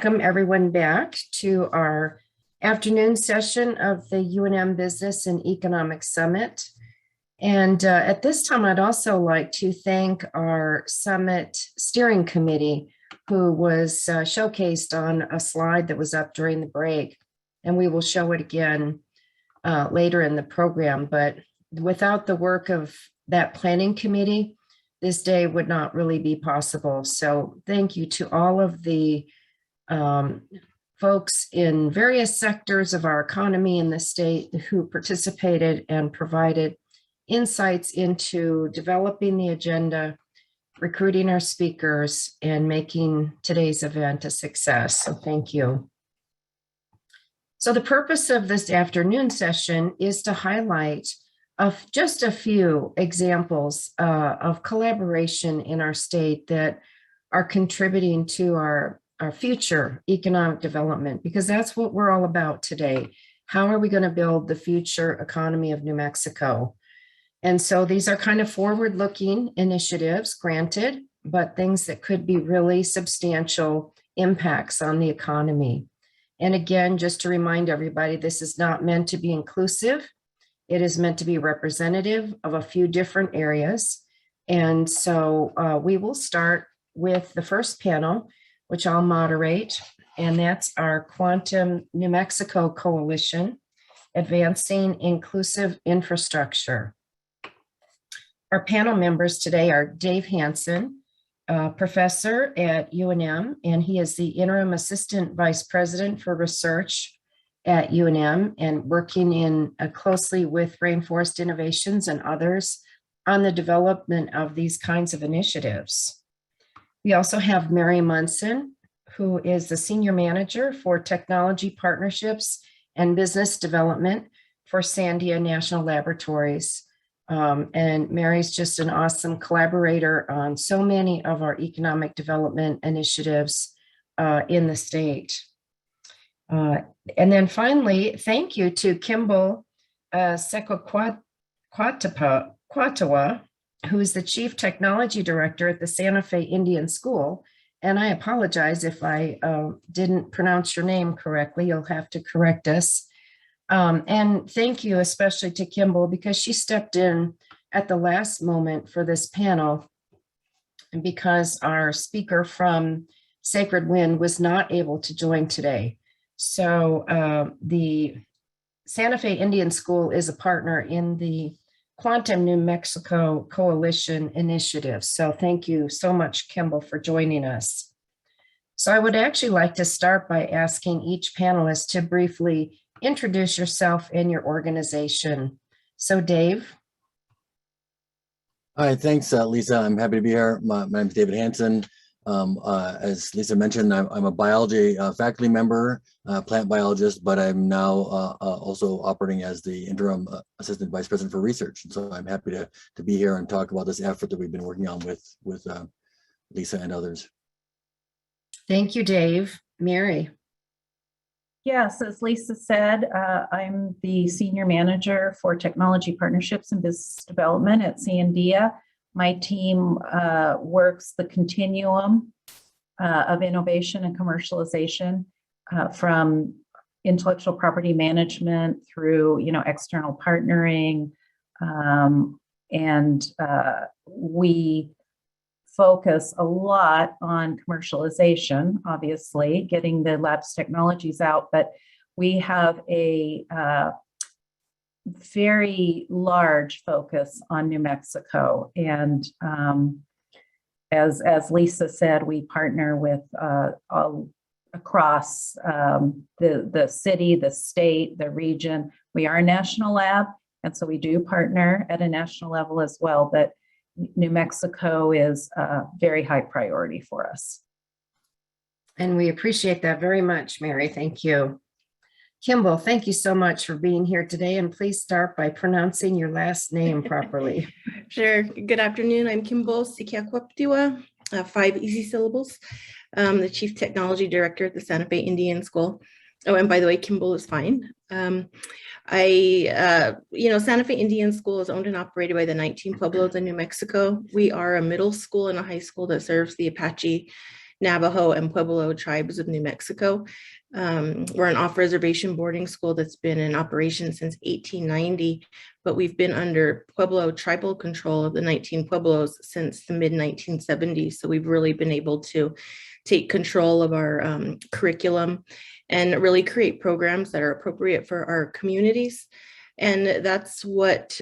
Welcome everyone back to our afternoon session of the UNM Business and Economic Summit. And at this time, I'd also like to thank our Summit Steering Committee, who was showcased on a slide that was up during the break. And we will show it again later in the program. But without the work of that planning committee, this day would not really be possible. So thank you to all of the folks in various sectors of our economy in the state who participated and provided insights into developing the agenda, recruiting our speakers, and making today's event a success. So thank you. So the purpose of this afternoon session is to highlight just a few examples of collaboration in our state that are contributing to our future economic development, because that's what we're all about today. How are we going to build the future economy of New Mexico? And so these are kind of forward-looking initiatives, granted, but things that could be really substantial impacts on the economy. And again, just to remind everybody, this is not meant to be inclusive. It is meant to be representative of a few different areas. And so we will start with the first panel, which I'll moderate, and that's our Quantum New Mexico Coalition, Advancing Inclusive Infrastructure. Our panel members today are Dave Hanson, professor at UNM, and he is the Interim Assistant Vice President for Research at UNM and working closely with Rainforest Innovations and others on the development of these kinds of initiatives. We also have Mary Monson, who is the Senior Manager for Technology Partnerships and Business Development for Sandia National Laboratories. And Mary's just an awesome collaborator on so many of our economic development initiatives in the state. And then finally, thank you to Kimball Sekaquaptewa, who is the Chief Technology Director at the Santa Fe Indian School. And I apologize if I didn't pronounce your name correctly. You'll have to correct us. And thank you especially to Kimball, because she stepped in at the last moment for this panel, and because our speaker from Sacred Wind was not able to join today. So the Santa Fe Indian School is a partner in the Quantum New Mexico Coalition initiative. So thank you so much, Kimball, for joining us. So I would actually like to start by asking each panelist to briefly introduce yourself and your organization. So Dave. Hi, thanks, Lisa. I'm happy to be here. My name is David Hanson. As Lisa mentioned, I'm a biology faculty member, plant biologist, but I'm now also operating as the interim assistant vice president for research. And so I'm happy to be here and talk about this effort that we've been working on with Lisa and others. Thank you, Dave. Mary. Yes, as Lisa said, I'm the senior manager for technology partnerships and business development at Sandia. My team works the continuum of innovation and commercialization from intellectual property management through, external partnering, and we focus a lot on commercialization, obviously, getting the lab's technologies out, but we have a very large focus on New Mexico. And as Lisa said, we partner with all across the city, the state, the region. We are a national lab, and so we do partner at a national level as well, but New Mexico is a very high priority for us. And we appreciate that very much, Mary. Thank you. Kimball, thank you so much for being here today, and please start by pronouncing your last name properly. Sure. Good afternoon. I'm Kimball Sekaquaptewa, 5 easy syllables. The Chief Technology Director at the Santa Fe Indian School. Oh, and by the way, Kimball is fine. Santa Fe Indian School is owned and operated by the 19 Pueblos in New Mexico. We are a middle school and a high school that serves the Apache Navajo, and Pueblo tribes of New Mexico. We're an off-reservation boarding school that's been in operation since 1890, but we've been under Pueblo tribal control of the 19 Pueblos since the mid-1970s. So we've really been able to take control of our curriculum and really create programs that are appropriate for our communities. And that's what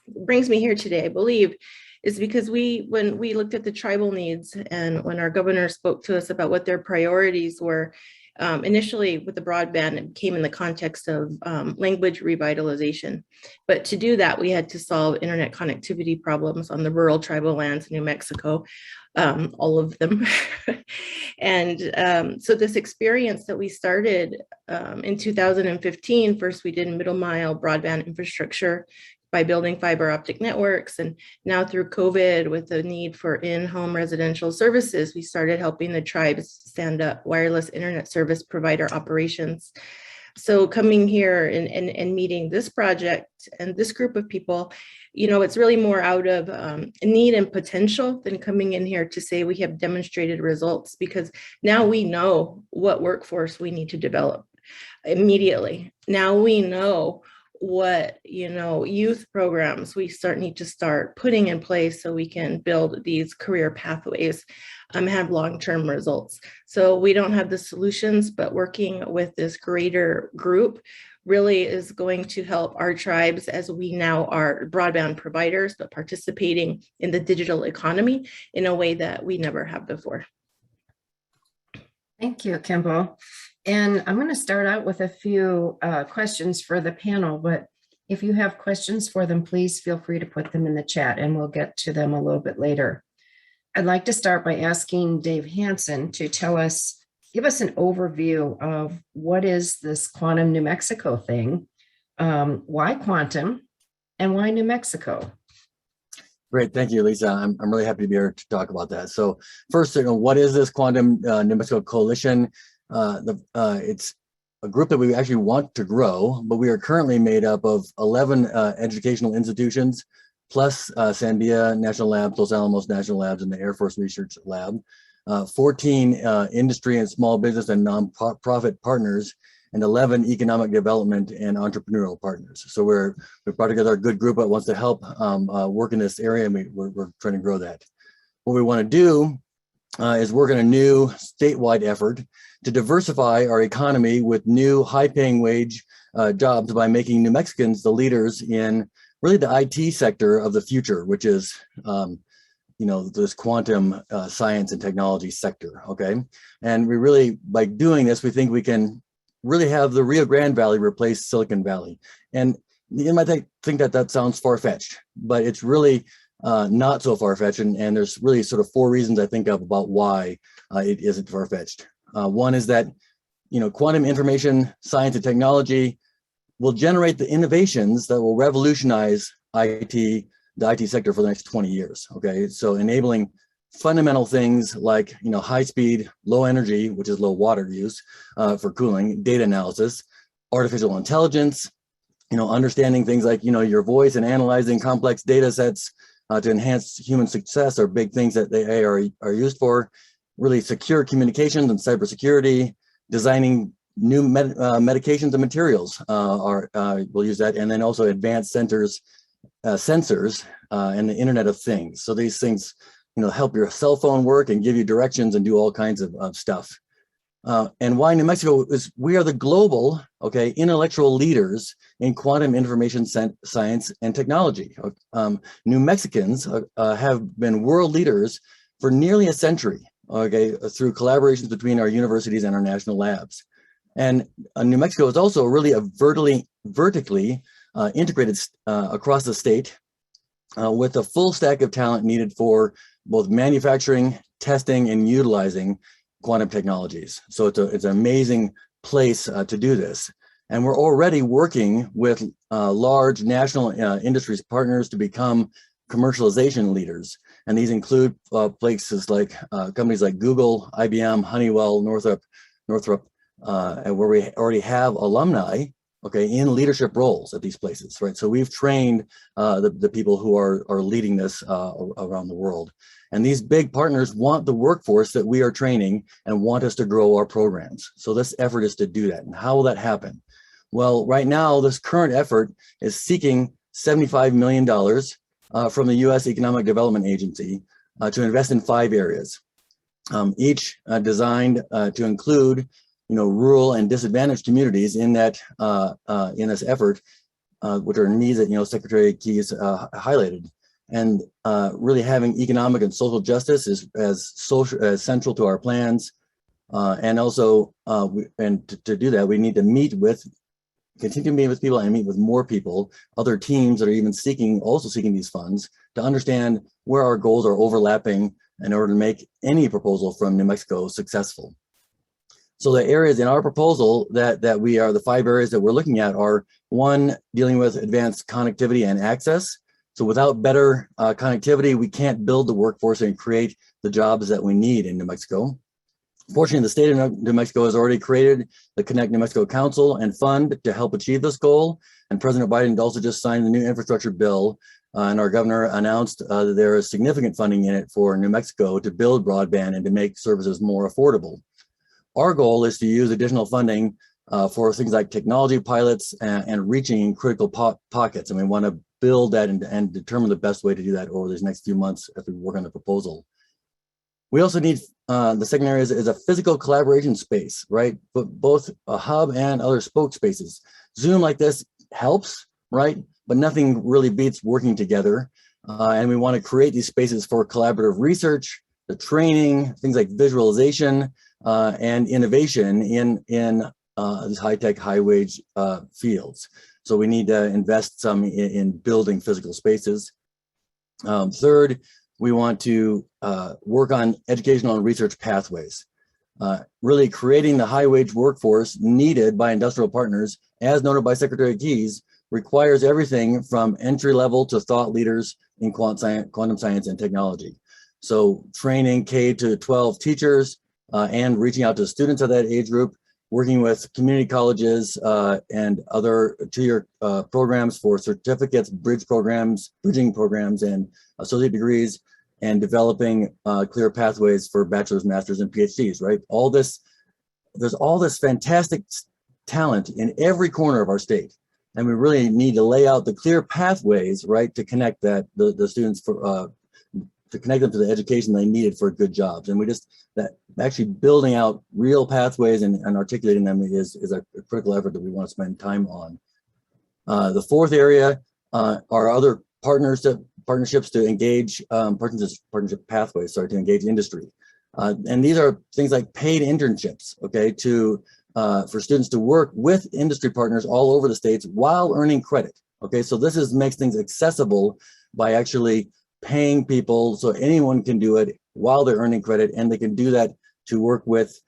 brings me here today, I believe, is because when we looked at the tribal needs and when our governor spoke to us about what their priorities were, initially with the broadband, it came in the context of language revitalization. But to do that, we had to solve internet connectivity problems on the rural tribal lands in New Mexico, all of them. And so this experience that we started in 2015, first we did middle mile broadband infrastructure by building fiber optic networks. And now through COVID, with the need for in-home residential services, we started helping the tribes stand up wireless internet service provider operations. So coming here and meeting this project and this group of people, you know, it's really more out of need and potential than coming in here to say we have demonstrated results, because now we know what workforce we need to develop immediately. Now we know what, you know, youth programs we need to start putting in place so we can build these career pathways, have long-term results. So we don't have the solutions, but working with this greater group really is going to help our tribes, as we now are broadband providers, but participating in the digital economy in a way that we never have before. Thank you, Kimbo. And I'm going to start out with a few questions for the panel, but if you have questions for them, please feel free to put them in the chat and we'll get to them a little bit later. I'd like to start by asking Dave Hanson to give us an overview of what is this Quantum New Mexico thing, why quantum, and why New Mexico? Great, thank you, Lisa. I'm really happy to be here to talk about that. So first, what is this Quantum New Mexico Coalition? It's a group that we actually want to grow, but we are currently made up of 11 educational institutions, plus Sandia National Labs, Los Alamos National Labs, and the Air Force Research Lab, 14 industry and small business and nonprofit partners, and 11 economic development and entrepreneurial partners. So we brought together a good group that wants to help work in this area, and we're trying to grow that. What we want to do is work on a new statewide effort to diversify our economy with new high-paying wage jobs by making New Mexicans the leaders in really the IT sector of the future, which is this quantum science and technology sector, okay? And we really, by doing this, we think we can really have the Rio Grande Valley replace Silicon Valley. And you might think that sounds far-fetched, but it's really not so far-fetched, and there's really sort of 4 reasons I think of about why it isn't far-fetched. One is that, quantum information science and technology will generate the innovations that will revolutionize the IT sector for the next 20 years, okay? So enabling fundamental things like, high speed, low energy, which is low water use for cooling, data analysis, artificial intelligence, understanding things like, your voice and analyzing complex data sets to enhance human success are big things that they are used for. Really secure communications and cybersecurity, designing new medications and materials we'll use that, and then also advanced sensors and the Internet of Things. So these things, help your cell phone work and give you directions and do all kinds of stuff. And why New Mexico is we are the global, intellectual leaders in quantum information science and technology. New Mexicans have been world leaders for nearly a century, through collaborations between our universities and our national labs. And New Mexico is also really a vertically integrated across the state with a full stack of talent needed for both manufacturing, testing, and utilizing quantum technologies. So it's an amazing place to do this. And we're already working with large national industries partners to become commercialization leaders. And these include places like companies like Google, IBM, Honeywell, Northrop, where we already have alumni okay, in leadership roles at these places, right? So we've trained the people who are leading this around the world. And these big partners want the workforce that we are training and want us to grow our programs. So this effort is to do that. And how will that happen? Well, right now, this current effort is seeking $75 million from the U.S. Economic Development Agency to invest in 5 areas, each designed to include, rural and disadvantaged communities in that in this effort, which are needs that Secretary Keyes highlighted. And really having economic and social justice is as central to our plans. And also, to do that, we need to continue to meet with people and meet with more people, other teams that are even also seeking these funds, to understand where our goals are overlapping in order to make any proposal from New Mexico successful. So the areas in our proposal that we are, the 5 areas that we're looking at are: 1, dealing with advanced connectivity and access. So without better connectivity, we can't build the workforce and create the jobs that we need in New Mexico. Fortunately, the state of New Mexico has already created the Connect New Mexico Council and Fund to help achieve this goal. And President Biden also just signed the new infrastructure bill, and our governor announced that there is significant funding in it for New Mexico to build broadband and to make services more affordable. Our goal is to use additional funding for things like technology pilots and reaching critical pockets. And we want to build that and determine the best way to do that over these next few months as we work on the proposal. We also need, the second area is a physical collaboration space, right? But both a hub and other spoke spaces. Zoom like this helps, right? But nothing really beats working together. And we want to create these spaces for collaborative research, the training, things like visualization, and innovation in these high-tech, high-wage fields. So we need to invest some in building physical spaces. Third, we want to work on educational and research pathways, really creating the high-wage workforce needed by industrial partners, as noted by Secretary Keyes, requires everything from entry level to thought leaders in quantum science and technology. So training K-12 teachers and reaching out to students of that age group, working with community colleges and other 2-year programs for certificates, bridging programs, and associate degrees, and developing clear pathways for bachelor's, master's, and PhDs, right? There's all this fantastic talent in every corner of our state. And we really need to lay out the clear pathways, right, to connect the students to connect them to the education they needed for good jobs. And actually building out real pathways and articulating them is a critical effort that we want to spend time on. The fourth area are other partnerships to engage, partnership pathways, to engage industry. And these are things like paid internships, okay, for students to work with industry partners all over the states while earning credit, okay? So this makes things accessible by actually paying people so anyone can do it while they're earning credit, and they can do that to work with,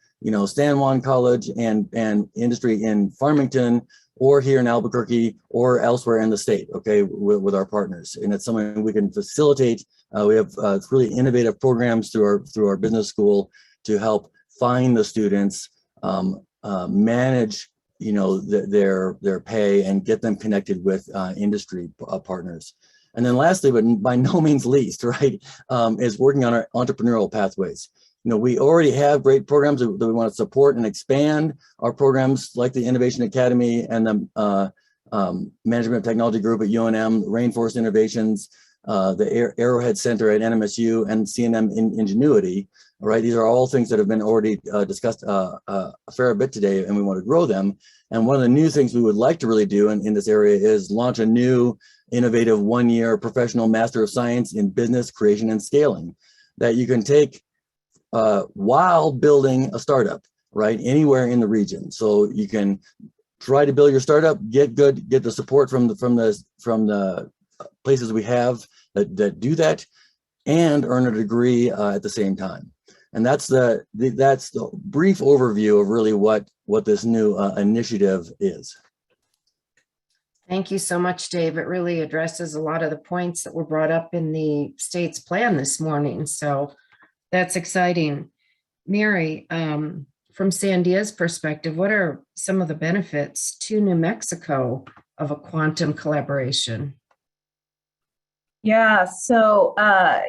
San Juan College and industry in Farmington, or here in Albuquerque, or elsewhere in the state, okay, with our partners. And it's something we can facilitate. We have really innovative programs through our business school to help find the students, manage, their pay, and get them connected with industry partners. And then lastly, but by no means least, right, is working on our entrepreneurial pathways. We already have great programs that we want to support and expand our programs, like the Innovation Academy and the Management Technology Group at UNM, Rainforest Innovations, the Arrowhead Center at NMSU, and CNM Ingenuity. Right, these are all things that have been already discussed a fair bit today, and we want to grow them. And one of the new things we would like to really do in this area is launch a new innovative 1-year professional Master of Science in Business Creation and Scaling that you can take while building a startup, right, anywhere in the region. So you can try to build your startup, get the support from the places we have that do that, and earn a degree at the same time. And that's the brief overview of really what this new initiative is. Thank you so much, Dave. It really addresses a lot of the points that were brought up in the state's plan this morning. So that's exciting. Mary, from Sandia's perspective, what are some of the benefits to New Mexico of a quantum collaboration? Yeah, so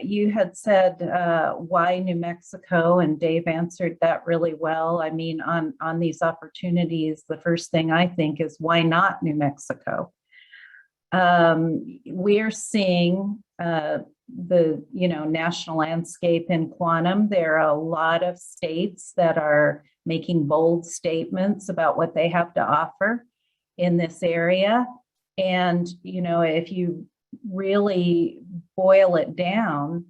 you had said why New Mexico, and Dave answered that really well. I mean, on these opportunities, the first thing I think is why not New Mexico? We're seeing the national landscape in quantum. There are a lot of states that are making bold statements about what they have to offer in this area. And if you really boil it down,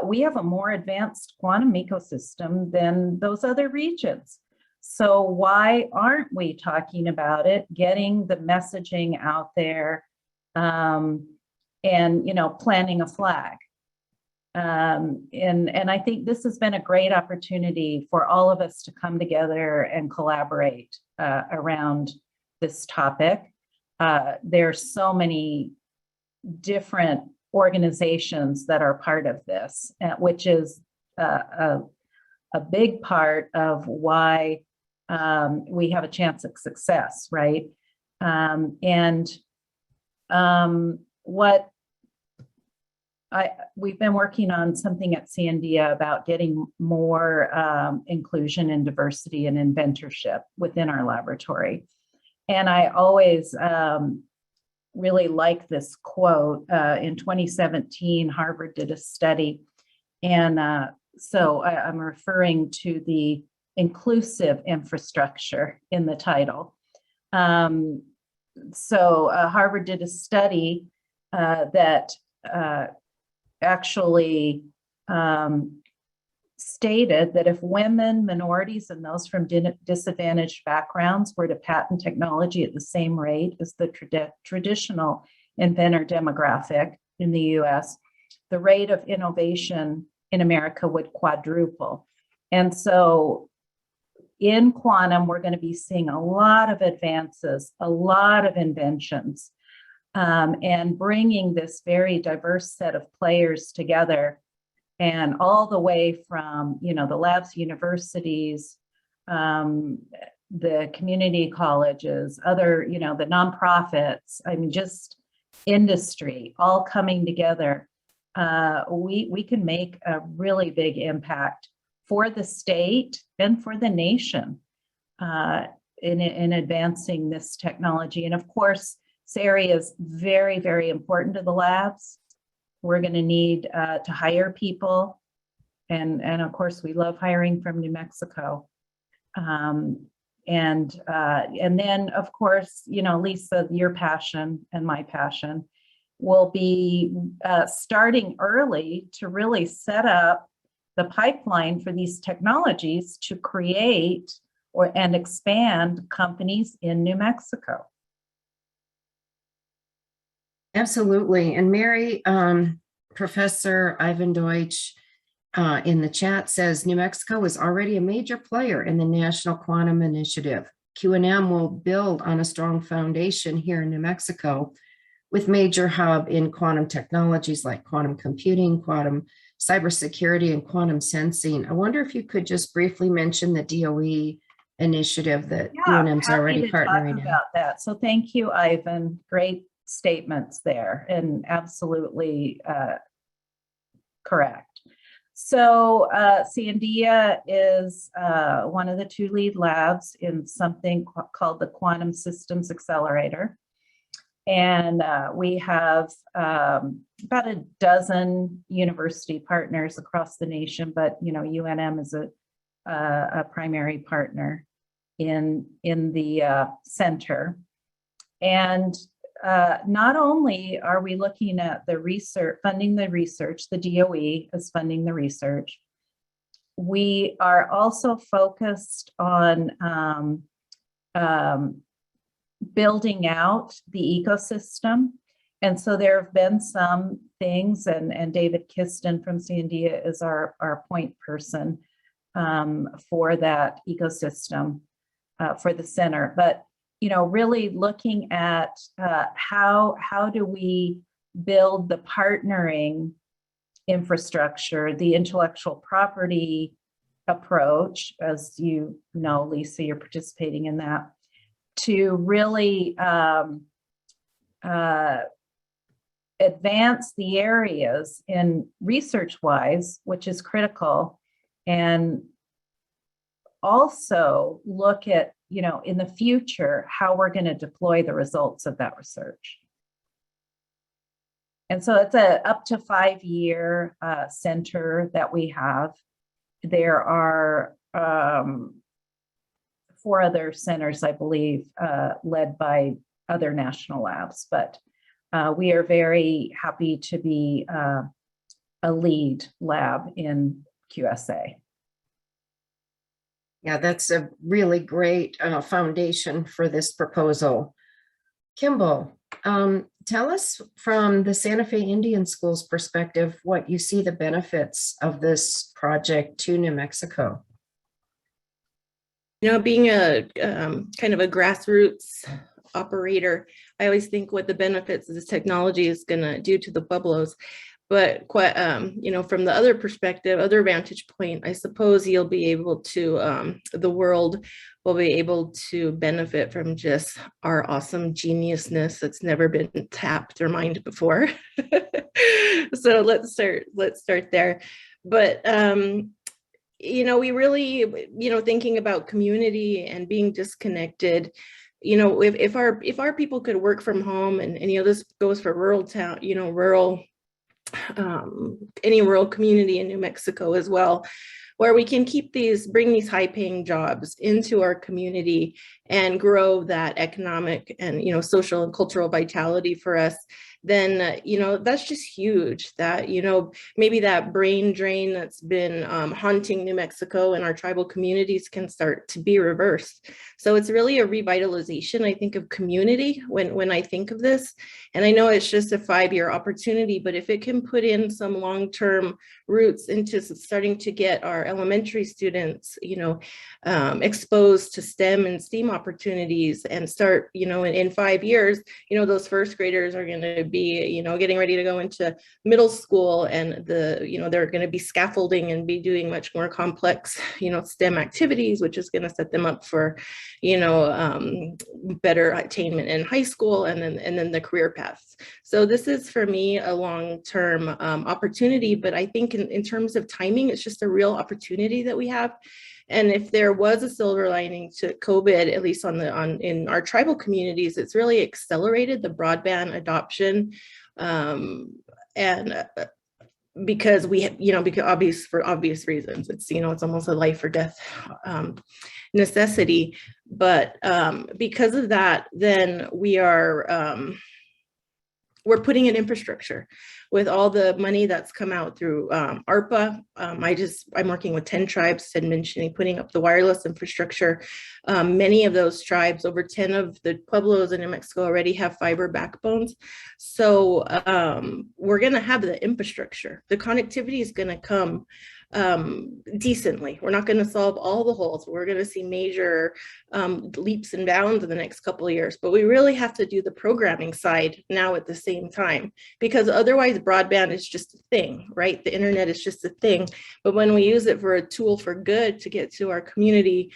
we have a more advanced quantum ecosystem than those other regions. So why aren't we talking about it, getting the messaging out there, and planting a flag? And I think this has been a great opportunity for all of us to come together and collaborate around this topic. There's so many different organizations that are part of this, which is a big part of why we have a chance at success, right? We've been working on something at Sandia about getting more inclusion and diversity and inventorship within our laboratory. And I always really like this quote. In 2017, Harvard did a study. And so I'm referring to the inclusive infrastructure in the title. So Harvard did a study that actually stated that if women, minorities, and those from disadvantaged backgrounds were to patent technology at the same rate as the traditional inventor demographic in the US, the rate of innovation in America would quadruple. And so in quantum, we're going to be seeing a lot of advances, a lot of inventions, and bringing this very diverse set of players together. And all the way from, the labs, universities, the community colleges, other, the nonprofits, I mean, just industry, all coming together, we can make a really big impact for the state and for the nation in advancing this technology. And of course, this area is very, very important to the labs. We're going to need to hire people. And of course, we love hiring from New Mexico. And then, of course, Lisa, your passion and my passion will be starting early to really set up the pipeline for these technologies to create and expand companies in New Mexico. Absolutely. And Mary, Professor Ivan Deutsch in the chat says New Mexico is already a major player in the National Quantum Initiative. QNM will build on a strong foundation here in New Mexico with major hub in quantum technologies like quantum computing, quantum cybersecurity, and quantum sensing. I wonder if you could just briefly mention the DOE initiative that QNM's already partnering in. About that. So thank you, Ivan. Great statements there, and absolutely correct. So Sandia is one of the two lead labs in something called the Quantum Systems Accelerator. And we have about a dozen university partners across the nation, but UNM is a primary partner in the center. And not only are we looking at the research, funding the research, the DOE is funding the research, we are also focused on building out the ecosystem. And so there have been some things, and David Kiston from Sandia is our point person for that ecosystem for the center. But really looking at how do we build the partnering infrastructure, the intellectual property approach, as you know, Lisa, you're participating in that, to really advance the areas in research-wise, which is critical, and also look at, in the future, how we're going to deploy the results of that research. And so it's a up to 5-year center that we have. There are 4 other centers, I believe, led by other national labs, but we are very happy to be a lead lab in QSA. Yeah, that's a really great foundation for this proposal. Kimball, tell us from the Santa Fe Indian Schools perspective, what you see the benefits of this project to New Mexico. Being a kind of a grassroots operator, I always think what the benefits of this technology is going to do to the Pueblos. But quite, from the other perspective, other vantage point, I suppose you'll be able to, the world will be able to benefit from just our awesome geniusness that's never been tapped or mined before. So let's start there. But we really, thinking about community and being disconnected. If our people could work from home, and this goes for rural town, any rural community in New Mexico as well, where we can bring these high-paying jobs into our community and grow that economic and social and cultural vitality for us, then that's just huge. That maybe that brain drain that's been haunting New Mexico and our tribal communities can start to be reversed. So it's really a revitalization, I think, of community when I think of this. And I know it's just a 5-year opportunity, but if it can put in some long-term roots into starting to get our elementary students, exposed to STEM and STEAM opportunities, and start, in 5 years, those first graders are going to be, getting ready to go into middle school, and they're going to be scaffolding and be doing much more complex, STEM activities, which is going to set them up for, better attainment in high school and then the career paths. So this is, for me, a long-term opportunity, but I think in terms of timing, it's just a real opportunity that we have. And if there was a silver lining to COVID, at least in our tribal communities, it's really accelerated the broadband adoption, because for obvious reasons, it's almost a life or death necessity. But because of that, then we're putting in infrastructure with all the money that's come out through ARPA. I'm working with 10 tribes, and mentioning putting up the wireless infrastructure. Many of those tribes, over 10 of the Pueblos in New Mexico, already have fiber backbones. So we're going to have the infrastructure. The connectivity is going to come decently. We're not going to solve all the holes. We're going to see major leaps and bounds in the next couple of years, but we really have to do the programming side now at the same time, because otherwise broadband is just a thing, right? The internet is just a thing. But when we use it for a tool for good to get to our community,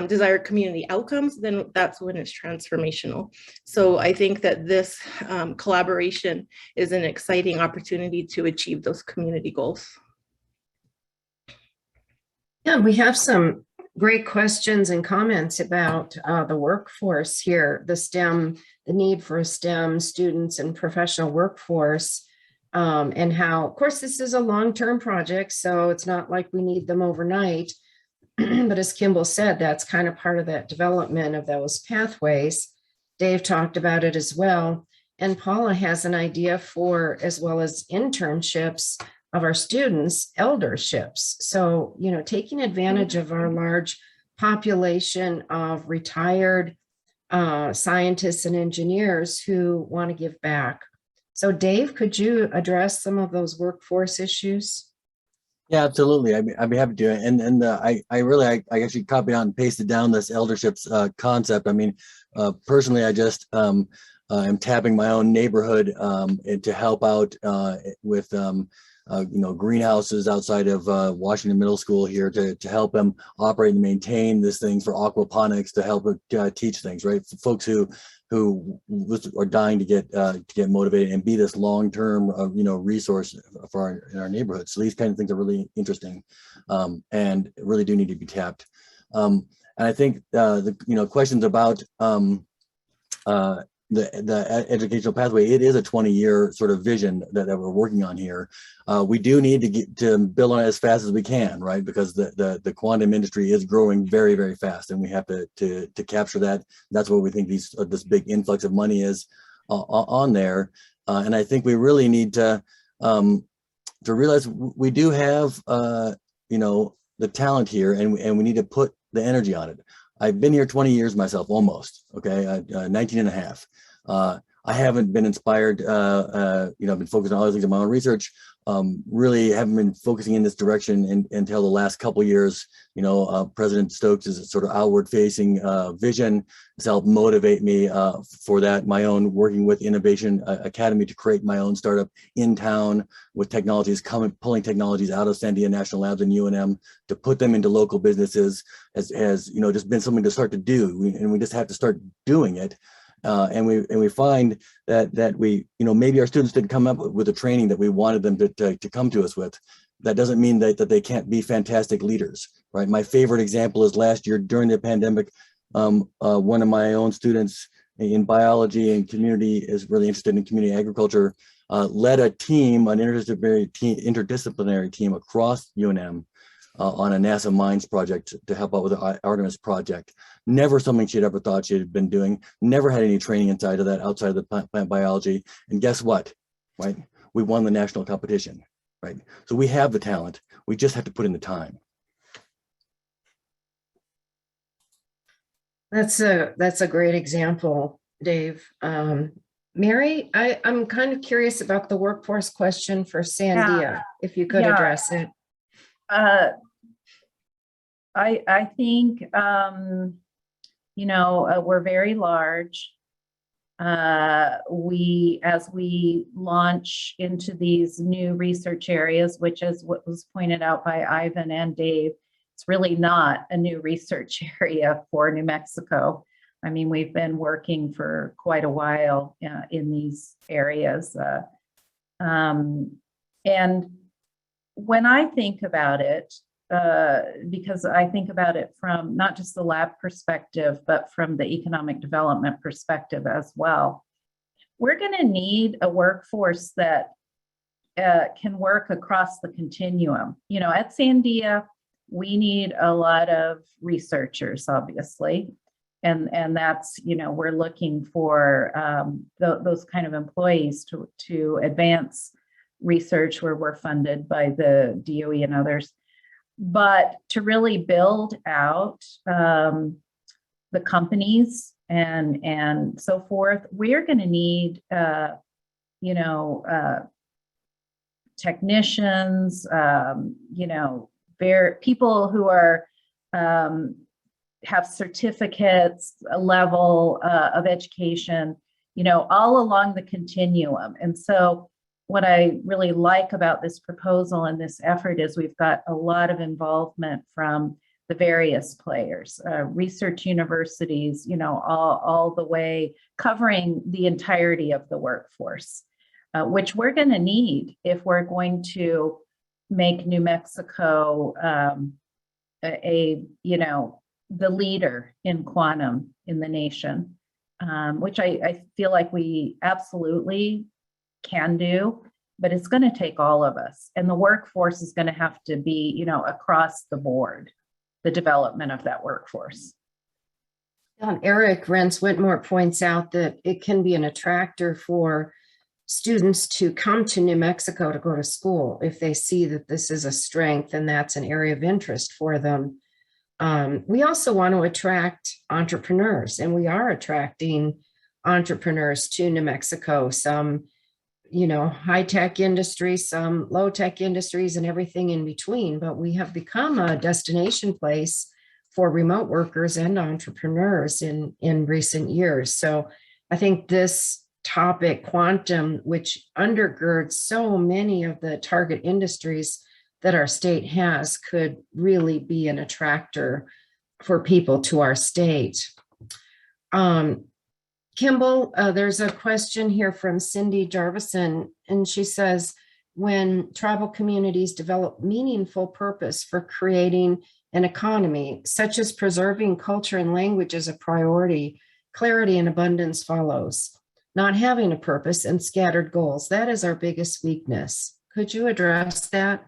desired community outcomes, then that's when it's transformational. So I think that this collaboration is an exciting opportunity to achieve those community goals. Yeah, we have some great questions and comments about the workforce here, the need for a STEM students and professional workforce, and how, of course, this is a long-term project, so it's not like we need them overnight. But as Kimball said, that's kind of part of that development of those pathways. Dave talked about it as well. And Paula has an idea for, as well as internships of our students, elderships. So, taking advantage of our large population of retired scientists and engineers who want to give back. So Dave, could you address some of those workforce issues? Yeah, absolutely. I'd be happy to. And I actually copied out and pasted down this elderships concept. I mean, personally, I just am tapping my own neighborhood to help out with greenhouses outside of Washington Middle School here to help them operate and maintain this thing for aquaponics, to help teach things, right? For folks who are dying to get motivated and be this long-term resource for in our neighborhoods. So these kind of things are really interesting and really do need to be tapped. And I think the questions about the educational pathway, it is a 20-year sort of vision that we're working on here. We do need to build on it as fast as we can, right? Because the quantum industry is growing very, very fast, and we have to capture that. That's what we think this big influx of money is on there. And I think we really need to realize we do have the talent here, and we need to put the energy on it. I've been here 20 years myself, almost, okay, 19 and a half. I haven't been inspired, I've been focused on other things in my own research, really haven't been focusing in this direction until the last couple of years. President Stokes' sort of outward facing vision has helped motivate me for that. My own working with Innovation Academy to create my own startup in town with technologies, pulling technologies out of Sandia National Labs and UNM to put them into local businesses has just been something to start to do. And we just have to start doing it. And we find that we, maybe our students didn't come up with the training that we wanted them to come to us with. That doesn't mean that they can't be fantastic leaders, right? My favorite example is last year during the pandemic, one of my own students in biology and community is really interested in community agriculture, led a team, an interdisciplinary team across UNM on a NASA Mines project to help out with the Artemis project. Never something she'd ever thought she had been doing, never had any training inside of that, outside of the plant biology. And guess what, right? We won the national competition, right? So we have the talent, we just have to put in the time. That's a great example, Dave. Mary, I'm kind of curious about the workforce question for Sandia, if you could address it. I think, we're very large. As we launch into these new research areas, which is what was pointed out by Ivan and Dave, it's really not a new research area for New Mexico. I mean, we've been working for quite a while in these areas. And when I think about it, because I think about it from not just the lab perspective, but from the economic development perspective as well, we're going to need a workforce that can work across the continuum. At Sandia, we need a lot of researchers, obviously. And that's, we're looking for those kind of employees to advance research where we're funded by the DOE and others. But to really build out the companies and so forth, we're going to need, technicians, people who are have certificates, a level of education, all along the continuum. And so what I really like about this proposal and this effort is we've got a lot of involvement from the various players, research universities, all the way covering the entirety of the workforce, which we're going to need if we're going to make New Mexico the leader in quantum in the nation, which I feel like we absolutely can do, but it's going to take all of us. And the workforce is going to have to be, across the board, the development of that workforce. Eric Rentz-Whitmore points out that it can be an attractor for students to come to New Mexico to go to school if they see that this is a strength and that's an area of interest for them. We also want to attract entrepreneurs, and we are attracting entrepreneurs to New Mexico, some high-tech industries, some low-tech industries, and everything in between. But we have become a destination place for remote workers and entrepreneurs in recent years. So I think this topic, quantum, which undergirds so many of the target industries that our state has, could really be an attractor for people to our state. Kimball, there's a question here from Cindy Jarvison, and she says, when tribal communities develop meaningful purpose for creating an economy, such as preserving culture and language as a priority, clarity and abundance follows. Not having a purpose and scattered goals, that is our biggest weakness. Could you address that?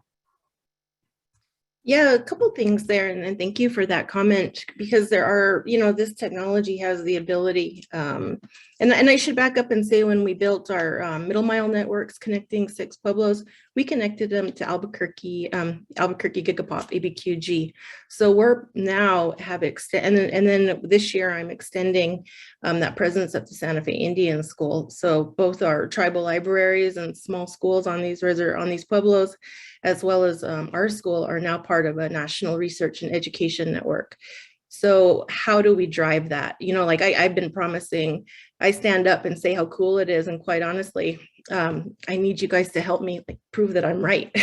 Yeah, a couple things there, and thank you for that comment, because there are, this technology has the ability, and I should back up and say, when we built our middle mile networks connecting 6 pueblos, we connected them to Albuquerque Gigapop, ABQG. So we're now and then this year I'm extending that presence up to Santa Fe Indian School. So both our tribal libraries and small schools on these pueblos, as well as our school, are now part of a national research and education network. So how do we drive that? I've been promising, I stand up and say how cool it is. And quite honestly, I need you guys to help me prove that I'm right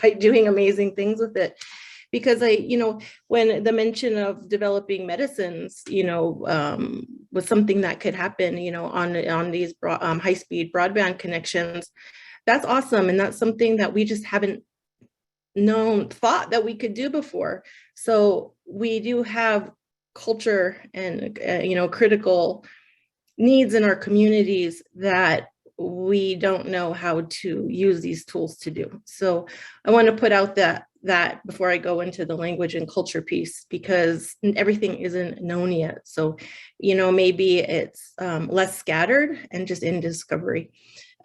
by doing amazing things with it. Because when the mention of developing medicines, was something that could happen, on these high-speed broadband connections, that's awesome. And that's something that we just haven't thought that we could do before. So we do have culture and critical needs in our communities that we don't know how to use these tools to do. So I want to put out that before I go into the language and culture piece, because everything isn't known yet. So maybe it's less scattered and just in discovery.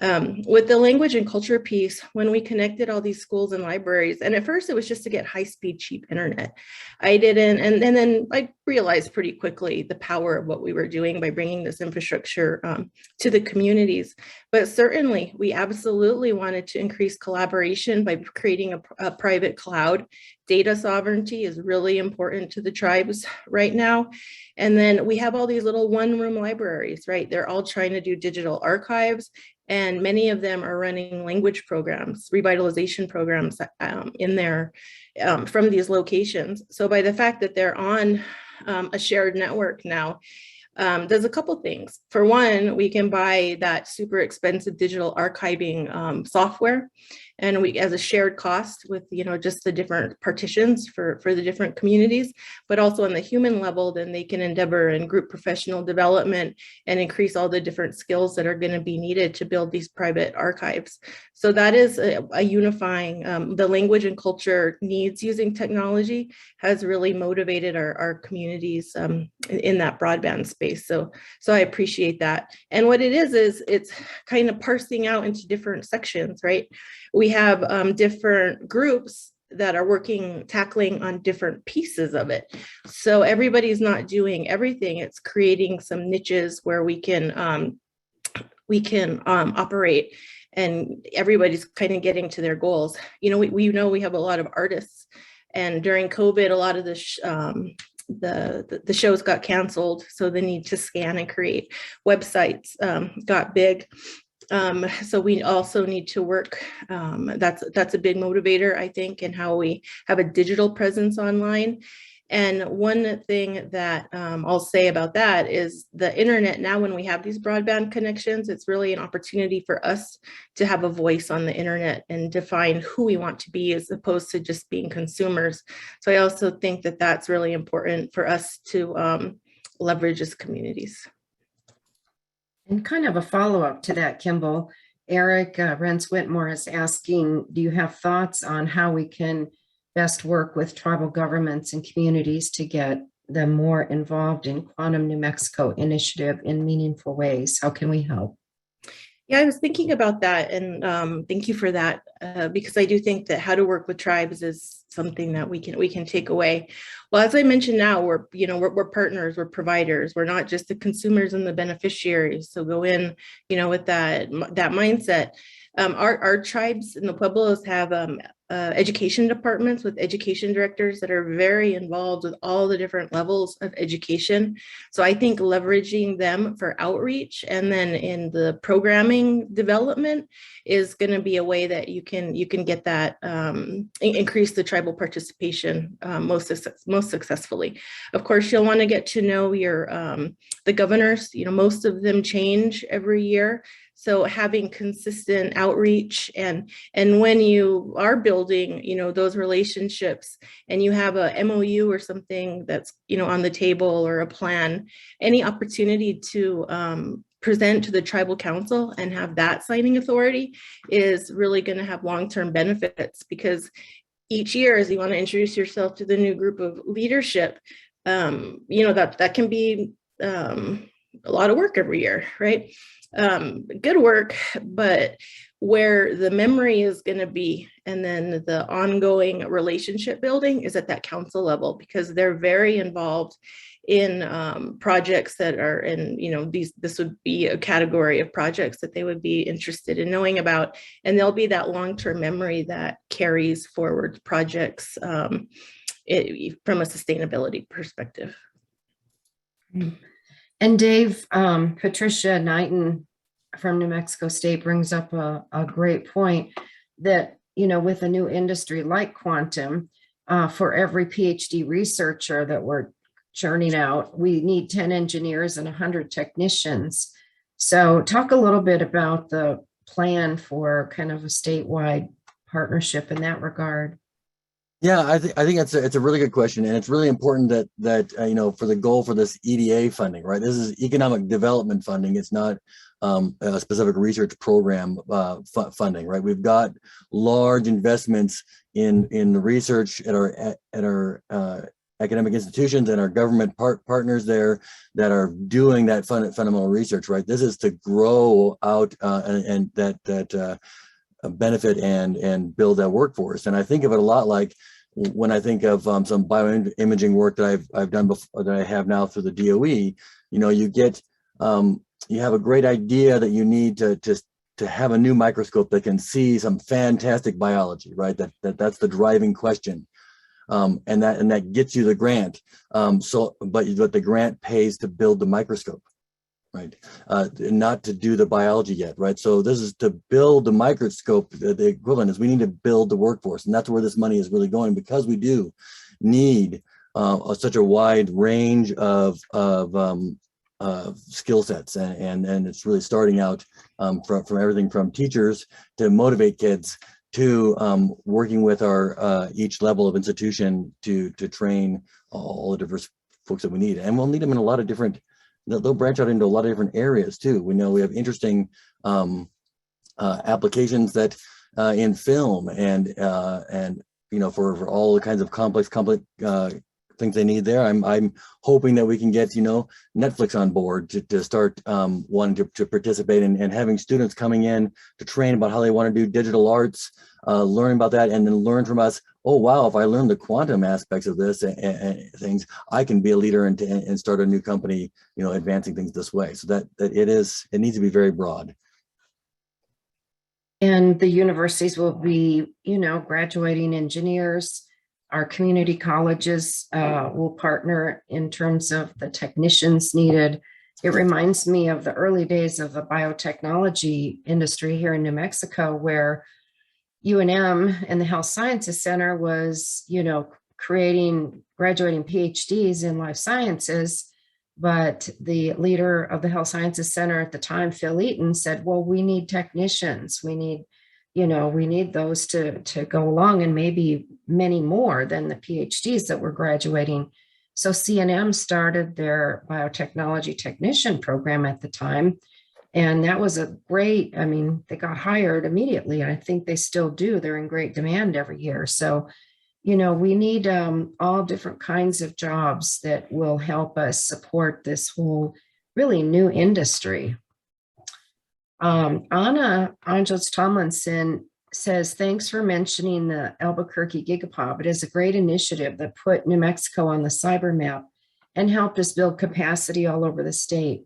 With the language and culture piece, when we connected all these schools and libraries, and at first it was just to get high-speed, cheap internet. I didn't, and then I realized pretty quickly the power of what we were doing by bringing this infrastructure to the communities. But certainly, we absolutely wanted to increase collaboration by creating a private cloud. Data sovereignty is really important to the tribes right now. And then we have all these little one-room libraries, right? They're all trying to do digital archives, and many of them are running language programs, revitalization programs in there from these locations. So by the fact that they're on a shared network now, does a couple things. For one, we can buy that super expensive digital archiving software, and we, as a shared cost with just the different partitions for the different communities, but also on the human level, then they can endeavor in group professional development and increase all the different skills that are going to be needed to build these private archives. So that is a unifying, the language and culture needs using technology has really motivated our communities in that broadband space. So I appreciate that. And what it is it's kind of parsing out into different sections, right? We have different groups that are tackling on different pieces of it. So everybody's not doing everything. It's creating some niches where we can operate, and everybody's kind of getting to their goals. We know we have a lot of artists, and during COVID, a lot of the shows got canceled, so the need to scan and create websites got big. So we also need to work. That's a big motivator, I think, in how we have a digital presence online. And one thing that I'll say about that is the internet. Now, when we have these broadband connections, it's really an opportunity for us to have a voice on the internet and define who we want to be, as opposed to just being consumers. So I also think that that's really important for us to leverage as communities. And kind of a follow-up to that, Kimball, Eric Rents Whitmore is asking, do you have thoughts on how we can best work with tribal governments and communities to get them more involved in Quantum New Mexico initiative in meaningful ways? How can we help? Yeah, I was thinking about that, and thank you for that, because I do think that how to work with tribes is something that we can take away. Well, as I mentioned, now we're partners, we're providers, we're not just the consumers and the beneficiaries. So go in, with that mindset. Our tribes in the Pueblos have education departments with education directors that are very involved with all the different levels of education. So I think leveraging them for outreach and then in the programming development is going to be a way that you can get that increase the tribal participation most successfully. Of course, you'll want to get to know your the governors. Most of them change every year. So having consistent outreach and when you are building, those relationships and you have a MOU or something that's, on the table or a plan, any opportunity to present to the tribal council and have that signing authority is really going to have long-term benefits, because each year as you want to introduce yourself to the new group of leadership, that can be a lot of work every year, right? Good work, but where the memory is going to be and then the ongoing relationship building is at that council level, because they're very involved in projects that are in, this would be a category of projects that they would be interested in knowing about, and there'll be that long-term memory that carries forward projects from a sustainability perspective. And Dave, Patricia Knighton from New Mexico State brings up a great point that, with a new industry like quantum, for every PhD researcher that we're churning out, we need 10 engineers and 100 technicians. So talk a little bit about the plan for kind of a statewide partnership in that regard. Yeah, I think it's a really good question, and it's really important that for the goal for this EDA funding, right? This is economic development funding. It's not a specific research program funding, right? We've got large investments in the research at our academic institutions and our government partners there that are doing that fundamental research, right? This is to grow out and that benefit and build that workforce. And I think of it a lot like when I think of some bioimaging work that I've done before, that I have now through the DOE. You have a great idea that you need to have a new microscope that can see some fantastic biology, right? That's the driving question. And that gets you the grant. But the grant pays to build the microscope, right? Not to do the biology yet, right? So this is to build the microscope. The equivalent is we need to build the workforce, and that's where this money is really going, because we do need such a wide range of skill sets, and it's really starting out from everything from teachers to motivate kids to working with our each level of institution to train all the diverse folks that we need, and we'll need them in a lot of different. They'll branch out into a lot of different areas too. We know we have interesting applications that in film and for all the kinds of complex things they need there. I'm hoping that we can get Netflix on board to start wanting to participate and having students coming in to train about how they want to do digital arts, learn about that, and then learn from us. Oh wow! If I learn the quantum aspects of this and things, I can be a leader and start a new company, advancing things this way. So that it needs to be very broad. And the universities will be, graduating engineers. Our community colleges will partner in terms of the technicians needed. It reminds me of the early days of the biotechnology industry here in New Mexico, where UNM and the Health Sciences Center was, graduating PhDs in life sciences. But the leader of the Health Sciences Center at the time, Phil Eaton, said, well, we need technicians. We need those to go along, and maybe many more than the PhDs that were graduating. So CNM started their biotechnology technician program at the time. And that was a great, they got hired immediately. And I think they still do. They're in great demand every year. So, we need all different kinds of jobs that will help us support this whole really new industry. Anna Angeles Tomlinson says, thanks for mentioning the Albuquerque Gigapop. It is a great initiative that put New Mexico on the cyber map and helped us build capacity all over the state.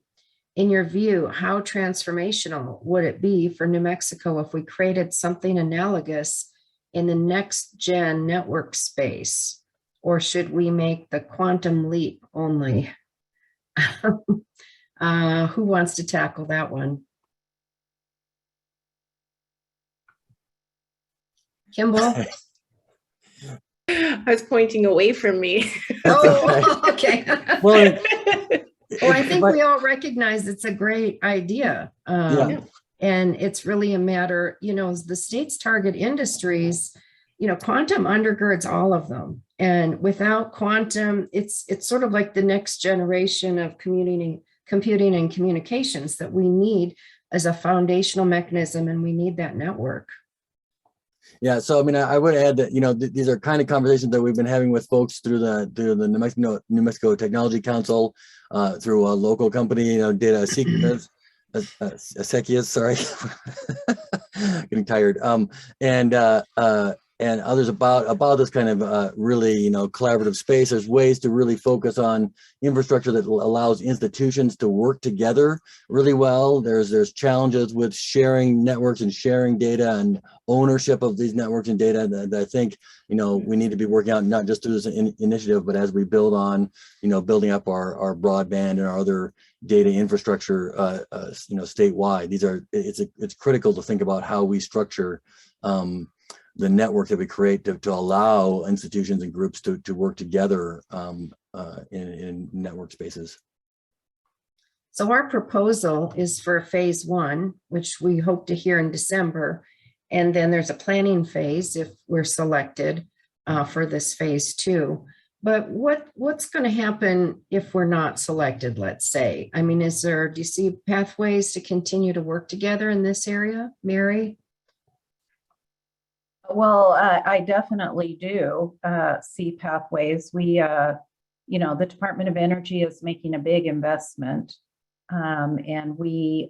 In your view, how transformational would it be for New Mexico if we created something analogous in the next gen network space? Or should we make the quantum leap only? Who wants to tackle that one? Kimball? I was pointing away from me. Oh, okay. Well, Well, I think we all recognize it's a great idea. Yeah. And it's really a matter, the state's target industries, quantum undergirds all of them. And without quantum, it's sort of like the next generation of computing and communications that we need as a foundational mechanism, and we need that network. Yeah, so I mean, I would add that these are kind of conversations that we've been having with folks through the New Mexico Technology Council, through a local company, data Sekaquaptewa, sorry, getting tired, and others about this kind of really collaborative space. There's ways to really focus on infrastructure that allows institutions to work together really well. There's challenges with sharing networks and sharing data and ownership of these networks and data that I think we need to be working out, not just through this initiative, but as we build on building up our broadband and our other data infrastructure statewide. It's critical to think about how we structure the network that we create to allow institutions and groups to work together in network spaces. So our proposal is for phase 1, which we hope to hear in December. And then there's a planning phase if we're selected for this phase 2. But what's going to happen if we're not selected, let's say? I mean, do you see pathways to continue to work together in this area, Mary? Well, I definitely do see pathways. We, the Department of Energy is making a big investment, and we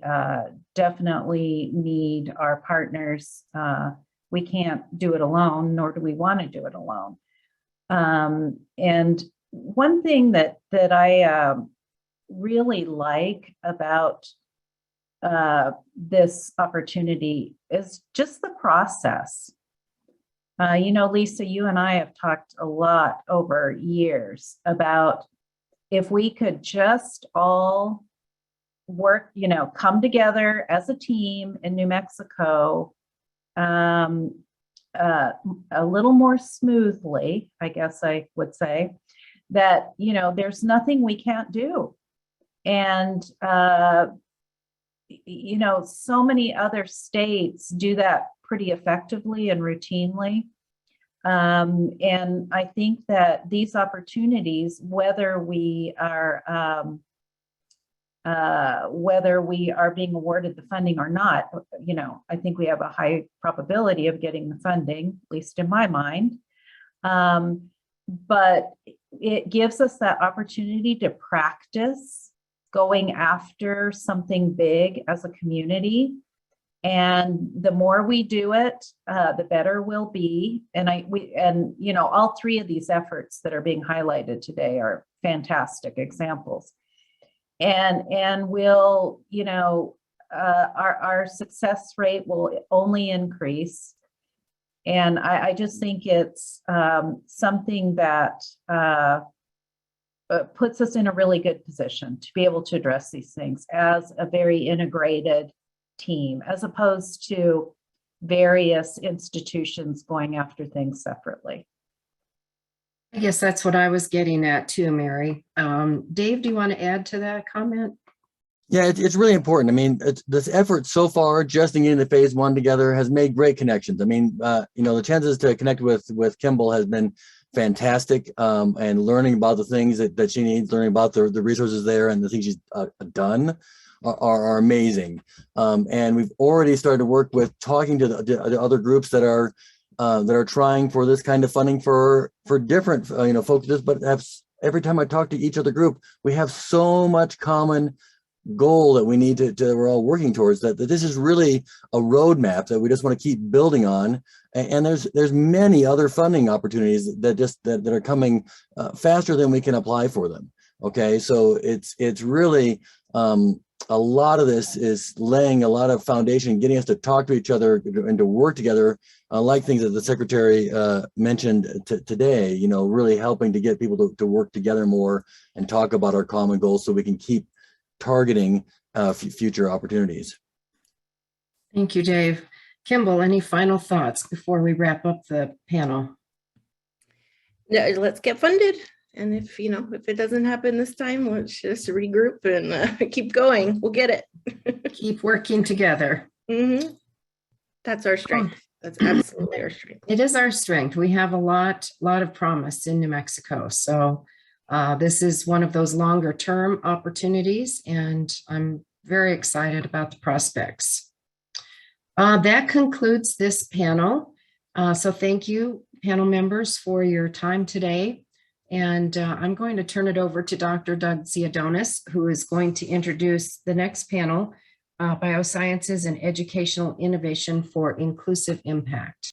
definitely need our partners. We can't do it alone, nor do we want to do it alone. And one thing that I really like about this opportunity is just the process. Lisa, you and I have talked a lot over years about if we could just all work, come together as a team in New Mexico a little more smoothly, I guess I would say, that, there's nothing we can't do. And, so many other states do that pretty effectively and routinely. And I think that these opportunities, whether we are being awarded the funding or not, I think we have a high probability of getting the funding, at least in my mind. But it gives us that opportunity to practice going after something big as a community. And the more we do it, the better we'll be. And all three of these efforts that are being highlighted today are fantastic examples. And we'll, our success rate will only increase. And I just think it's something that puts us in a really good position to be able to address these things as a very integrated team, as opposed to various institutions going after things separately. I guess that's what I was getting at too, Mary. Dave, do you want to add to that comment? Yeah, it's really important. I mean, this effort so far, just in getting the phase 1 together, has made great connections. I mean, the chances to connect with Kimball has been fantastic, and learning about the things that she needs, learning about the resources there and the things she's done are amazing. And we've already started to work with talking to the other groups that are trying for this kind of funding for different focuses, but every time I talk to each other group, we have so much common goal that we need to we're all working towards, that this is really a roadmap that we just want to keep building on. And there's many other funding opportunities that are coming faster than we can apply for them. Okay, so it's really a lot of this is laying a lot of foundation, getting us to talk to each other and to work together, like things that the secretary mentioned today, you know, really helping to get people to work together more and talk about our common goals so we can keep targeting future opportunities. Thank you, Dave. Kimball, any final thoughts before we wrap up the panel? Yeah, let's get funded. And if it doesn't happen this time, let's just regroup and keep going. We'll get it. Keep working together. Mm-hmm. That's our strength. That's absolutely our strength. It is our strength. We have a lot of promise in New Mexico. So this is one of those longer term opportunities, and I'm very excited about the prospects. That concludes this panel. So thank you, panel members, for your time today. And I'm going to turn it over to Dr. Doug Ziodonis, who is going to introduce the next panel, Biosciences and Educational Innovation for Inclusive Impact.